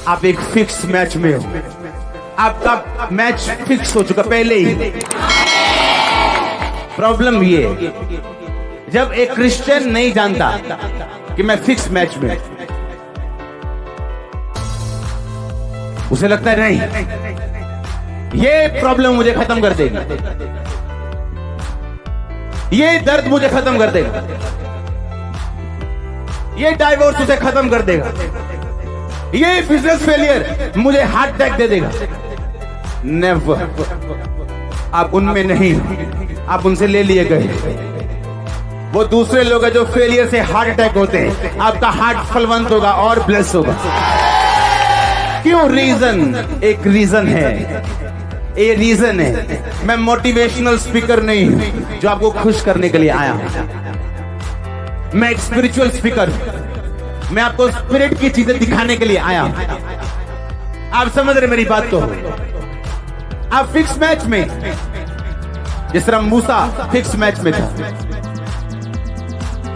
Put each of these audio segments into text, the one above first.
आप एक fix match में हो, आपका मैच फिक्स हो चुका पहले ही। प्रॉब्लम ये है, जब एक क्रिश्चियन नहीं जानता कि मैं फिक्स मैच में, उसे लगता है नहीं ये प्रॉब्लम मुझे खत्म कर देगी, ये दर्द मुझे खत्म कर देगा, ये डाइवोर्स उसे खत्म कर देगा, ये बिजनेस फेलियर मुझे हार्ट अटैक दे देगा। नेवर। आप उनमें नहीं, आप उनसे ले लिए गए। वो दूसरे लोग हैं जो फेलियर से हार्ट अटैक होते हैं, आपका हार्ट फलवंत होगा और ब्लेस होगा। क्यों? रीजन, एक रीजन है, ये रीजन है। मैं मोटिवेशनल स्पीकर नहीं हूं जो आपको खुश करने के लिए आया हूं, मैं एक स्पिरिचुअल स्पीकर, मैं आपको स्पिरिट की चीजें दिखाने के लिए आया हूं। आप समझ रहे मेरी बात को? आप फिक्स मैच में, जिस तरह मूसा फिक्स मैच में था,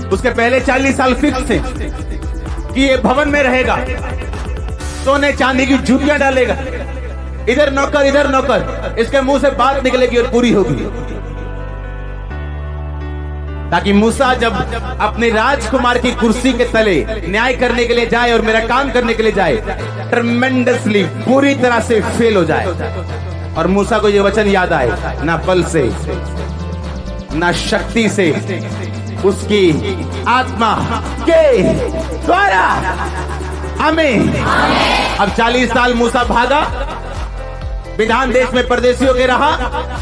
उसके पहले 40 साल फिक्स थे कि ये भवन में रहेगा, सोने चांदी की जूतियां डालेगा, इधर नौकर, इसके मुंह से बात निकलेगी और पूरी होगी। ताकि मूसा जब अपने राजकुमार की कुर्सी के तले न्याय करने के लिए जाए और मेरा काम करने के लिए जाए, ट्रेमेंडसली पूरी तरह से फेल हो जाए। और मूसा को ये वचन याद आए, ना बल से ना शक्ति से, उसकी आत्मा के द्वारा हमें। अब 40 साल मूसा भागा, विधान देश में परदेशियों के रहा,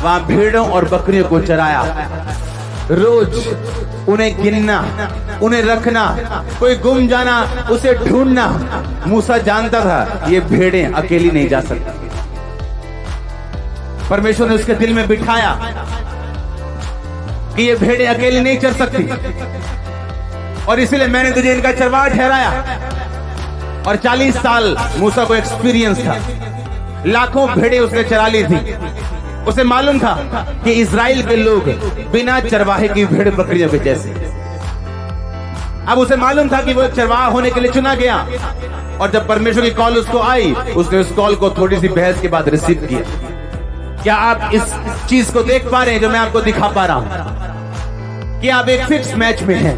वहां भेड़ों और बकरियों को चराया, रोज उन्हें गिनना, उन्हें रखना, कोई गुम जाना उसे ढूंढना। मूसा जानता था ये भेड़ें अकेली नहीं जा सकती। परमेश्वर ने उसके दिल में बिठाया कि ये भेड़ें अकेली नहीं चल सकती, और इसलिए मैंने तुझे इनका चरवाहा ठहराया। और 40 साल मूसा को एक्सपीरियंस था, लाखों भेड़ें उसने चरा ली थी। उसे मालूम था कि इजराइल के लोग बिना चरवाहे की भेड़ बकरियों के जैसे। अब उसे मालूम था कि वो चरवाहा होने के लिए चुना गया, और जब परमेश्वर की कॉल उसको आई, उसने उस कॉल को थोड़ी सी बहस के बाद रिसीव किया। क्या आप इस चीज को देख पा रहे हैं जो मैं आपको दिखा पा रहा हूं? कि आप एक फिक्स मैच में हैं,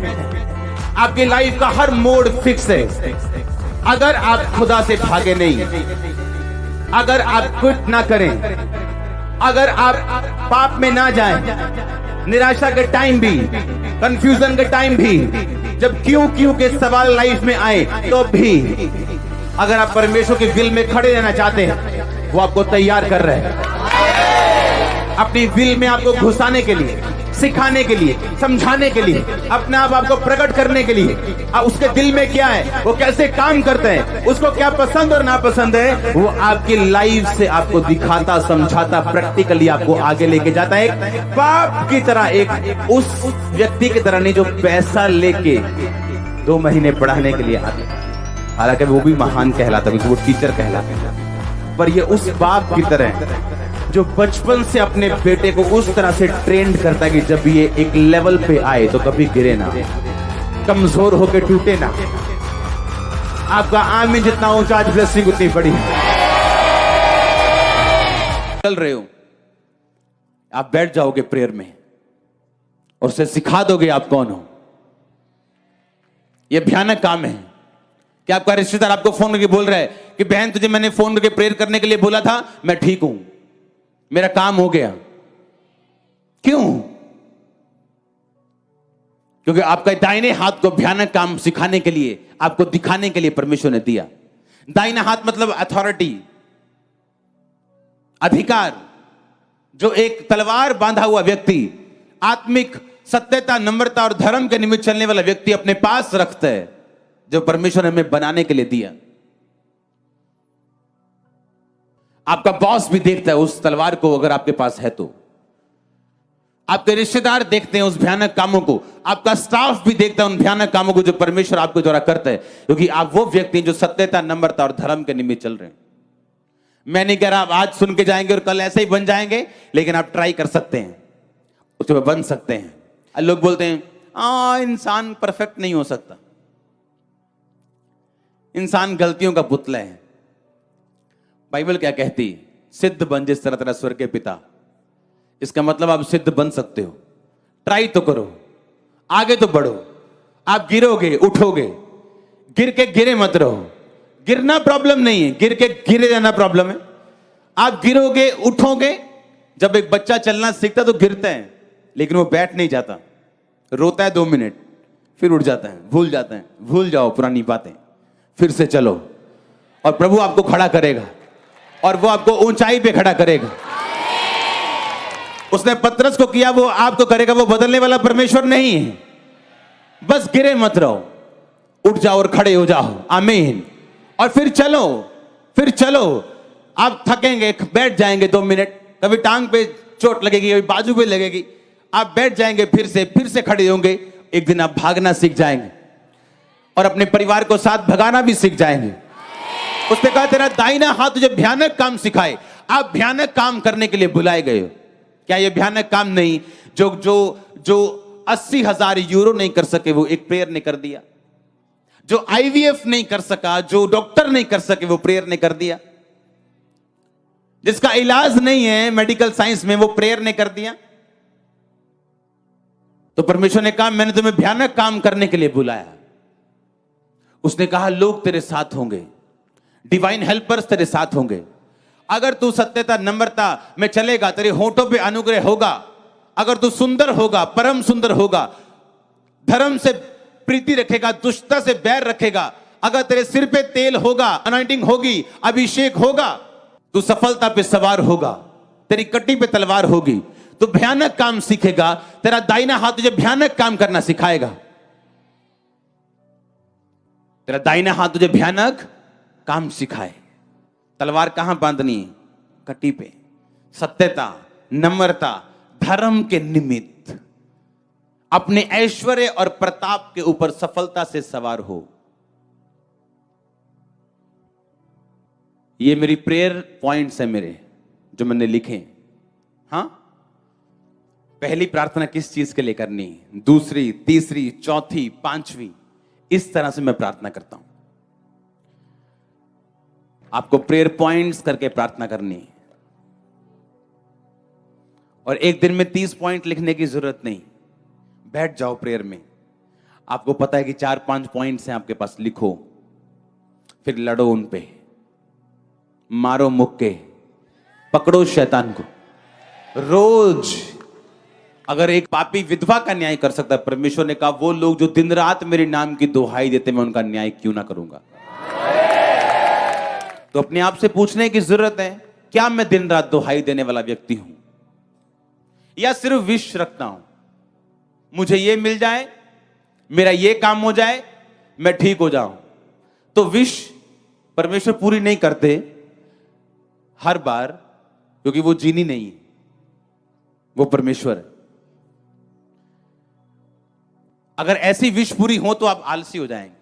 आपकी लाइफ का हर मोड फिक्स है। अगर आप खुदा से भागे नहीं, अगर आप क्विट ना करें, अगर आप पाप में ना जाएं, निराशा के टाइम भी, कंफ्यूजन के टाइम भी, जब क्यों के सवाल लाइफ में आए तो भी, अगर आप परमेश्वर के विल में खड़े रहना चाहते हैं, वो आपको तैयार कर रहे हैं अपनी विल में, आपको घुसाने के लिए, सिखाने के लिए, समझाने के लिए, अपने आप आपको प्रकट करने के लिए। उसके दिल में क्या है, वो कैसे काम करते हैं, उसको क्या पसंद और नापसंद है, वो आपकी लाइफ से आपको दिखाता, समझाता, प्रैक्टिकली आपको आगे लेके जाता है। एक बाप की तरह, एक उस व्यक्ति की तरह नहीं जो पैसा लेके 2 महीने पढ़ाने के लिए आते, हालांकि वो भी महान कहलाता क्योंकि वो टीचर कहलाता, पर ये उस बाप की तरह जो बचपन से अपने बेटे को उस तरह से ट्रेंड करता है कि जब ये एक लेवल पे आए तो कभी गिरे ना, कमजोर होके टूटे ना। आपका आमीन जितना ऊंचा, आज ब्लेसिंग उतनी बड़ी। चल रहे हो, आप बैठ जाओगे प्रेयर में और उसे सिखा दोगे आप कौन हो। यह भयानक काम है कि आपका रिश्तेदार आपको फोन करके बोल रहा है कि बहन तुझे मैंने फोन करके प्रेयर करने के लिए बोला था, मैं ठीक हूं, मेरा काम हो गया। क्यों? क्योंकि आपका दाहिने हाथ को भयानक काम सिखाने के लिए, आपको दिखाने के लिए परमेश्वर ने दिया। दाहिना हाथ मतलब अथॉरिटी, अधिकार। जो एक तलवार बांधा हुआ व्यक्ति, आत्मिक सत्यता, नम्रता और धर्म के निमित्त चलने वाला व्यक्ति अपने पास रखता है, जो परमेश्वर ने हमें बनाने के लिए दिया। आपका बॉस भी देखता है उस तलवार को, अगर आपके पास है तो। आपके रिश्तेदार देखते हैं उस भयानक कामों को, आपका स्टाफ भी देखता है उन भयानक कामों को जो परमेश्वर आपके द्वारा करता है, क्योंकि आप वो व्यक्ति हैं जो सत्यता, नम्रता और धर्म के निमित्त चल रहे हैं। मैं नहीं कह रहा आप आज सुन के जाएंगे और कल ऐसे ही बन जाएंगे, लेकिन आप ट्राई कर सकते हैं, उसमें बन सकते हैं। लोग बोलते हैं इंसान परफेक्ट नहीं हो सकता, इंसान गलतियों का पुतला है। बाइबल क्या कहती? सिद्ध बन जिस तरह तेरा स्वर्ग के पिता। इसका मतलब आप सिद्ध बन सकते हो। ट्राई तो करो, आगे तो बढ़ो। आप गिरोगे, उठोगे। गिर के गिरे मत रहो। गिरना प्रॉब्लम नहीं है, गिर के गिरे रहना प्रॉब्लम है। आप गिरोगे, उठोगे। जब एक बच्चा चलना सीखता तो गिरता है, लेकिन वो बैठ नहीं जाता, रोता है 2 मिनट, फिर उठ जाता है, भूल जाता है। भूल जाओ पुरानी बातें, फिर से चलो और प्रभु आपको खड़ा करेगा और वो आपको ऊंचाई पे खड़ा करेगा। उसने पतरस को किया, वो आपको करेगा। वो बदलने वाला परमेश्वर नहीं है। बस गिरे मत रहो, उठ जाओ और खड़े हो जाओ। आमीन। और फिर चलो, फिर चलो। आप थकेंगे, बैठ जाएंगे 2 मिनट, कभी टांग पे चोट लगेगी, कभी बाजू पे लगेगी, आप बैठ जाएंगे, फिर से खड़े होंगे। एक दिन आप भागना सीख जाएंगे और अपने परिवार को साथ भगाना भी सीख जाएंगे। उसने कहा तेरा दाहिना हाथ तुझे भयानक काम सिखाए। आप भयानक काम करने के लिए बुलाए गए हो। क्या ये भयानक काम नहीं? जो 80,000 यूरो नहीं कर सके वो एक प्रेयर ने कर दिया। जो IVF नहीं कर सका, जो डॉक्टर नहीं कर सके, वो प्रेयर ने कर दिया। जिसका इलाज नहीं है मेडिकल साइंस में, वो प्रेयर ने कर दिया। तो परमेश्वर ने कहा मैंने तुम्हें भयानक काम करने के लिए बुलाया। उसने कहा लोग तेरे साथ होंगे, डिवाइन हेल्पर्स तेरे साथ होंगे। अगर तू सत्यता, नम्रता में चलेगा, तेरे होठों पे अनुग्रह होगा। अगर तू सुंदर होगा, परम सुंदर होगा, धर्म से प्रीति रखेगा, दुष्टता से बैर रखेगा, अगर तेरे सिर पे तेल होगा, अनॉइंटिंग होगी, अभिषेक होगा, तू सफलता पे सवार होगा, तेरी कटी पे तलवार होगी, तो भयानक काम सीखेगा। तेरा दाहिना हाथ तुझे भयानक काम करना सिखाएगा। तेरा दाहिना हाथ तुझे भयानक काम सिखाए। तलवार कहां बांधनी है? कटी पे। सत्यता, नम्रता, धर्म के निमित्त अपने ऐश्वर्य और प्रताप के ऊपर सफलता से सवार हो। ये मेरी प्रेयर पॉइंट्स है मेरे, जो मैंने लिखे। हां, पहली प्रार्थना किस चीज के लिए करनी, दूसरी, तीसरी, चौथी, पांचवी, इस तरह से मैं प्रार्थना करता हूं। आपको प्रेयर पॉइंट्स करके प्रार्थना करनी है। और एक दिन में 30 पॉइंट लिखने की जरूरत नहीं। बैठ जाओ प्रेयर में। आपको पता है कि 4-5 पॉइंट्स हैं आपके पास, लिखो, फिर लड़ो उन पे, मारो मुक्के, पकड़ो शैतान को। रोज अगर एक पापी विधवा का न्याय कर सकता है, परमेश्वर ने कहा वो लोग जो दिन रात मेरे नाम की दुहाई देते, मैं उनका न्याय क्यों ना करूंगा। तो अपने आप से पूछने की जरूरत है, क्या मैं दिन रात दुहाई देने वाला व्यक्ति हूं, या सिर्फ विश रखता हूं, मुझे ये मिल जाए, मेरा ये काम हो जाए, मैं ठीक हो जाऊं। तो विश परमेश्वर पूरी नहीं करते हर बार, क्योंकि वो जीनी नहीं है, वो परमेश्वर है। अगर ऐसी विश पूरी हो तो आप आलसी हो जाएंगे,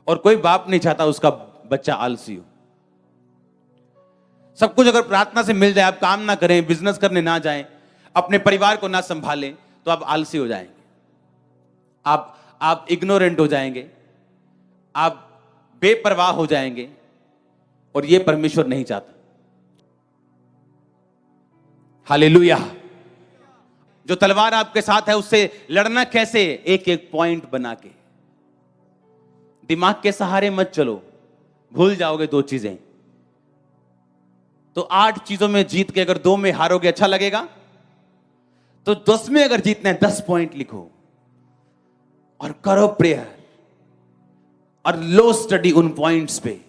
और कोई बाप नहीं चाहता उसका बच्चा आलसी हो। सब कुछ अगर प्रार्थना से मिल जाए, आप काम ना करें, बिजनेस करने ना जाएं, अपने परिवार को ना संभालें, तो आप आलसी हो जाएंगे, आप इग्नोरेंट हो जाएंगे, आप बेपरवाह हो जाएंगे, और यह परमेश्वर नहीं चाहता। हालेलुया। जो तलवार आपके साथ है उससे लड़ना कैसे? एक एक पॉइंट बना के। दिमाग के सहारे मत चलो, भूल जाओगे 2 चीजें। तो 8 चीजों में जीत के अगर 2 में हारोगे, अच्छा लगेगा? तो 10 में अगर जीतना है, 10 पॉइंट लिखो और करो प्रेयर, और लो स्टडी उन पॉइंट्स पे।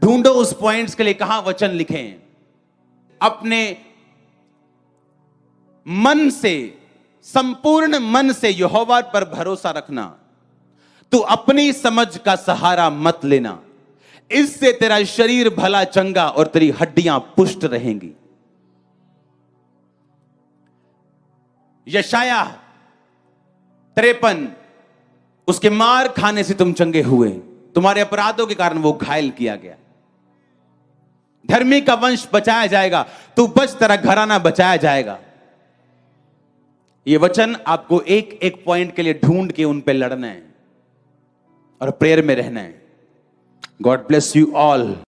ढूंढो उस पॉइंट्स के लिए कहां वचन लिखें। अपने मन से, संपूर्ण मन से यहोवा पर भरोसा रखना। तू अपनी समझ का सहारा मत लेना, इससे तेरा शरीर भला चंगा और तेरी हड्डियां पुष्ट रहेंगी। यशाया 53, उसके मार खाने से तुम चंगे हुए, तुम्हारे अपराधों के कारण वो घायल किया गया। धर्मी का वंश बचाया जाएगा, तू बच, तेरा घराना बचाया जाएगा। ये वचन आपको एक एक पॉइंट के लिए ढूंढ के उन पे लड़ना है और प्रेयर में रहना है। God bless you all.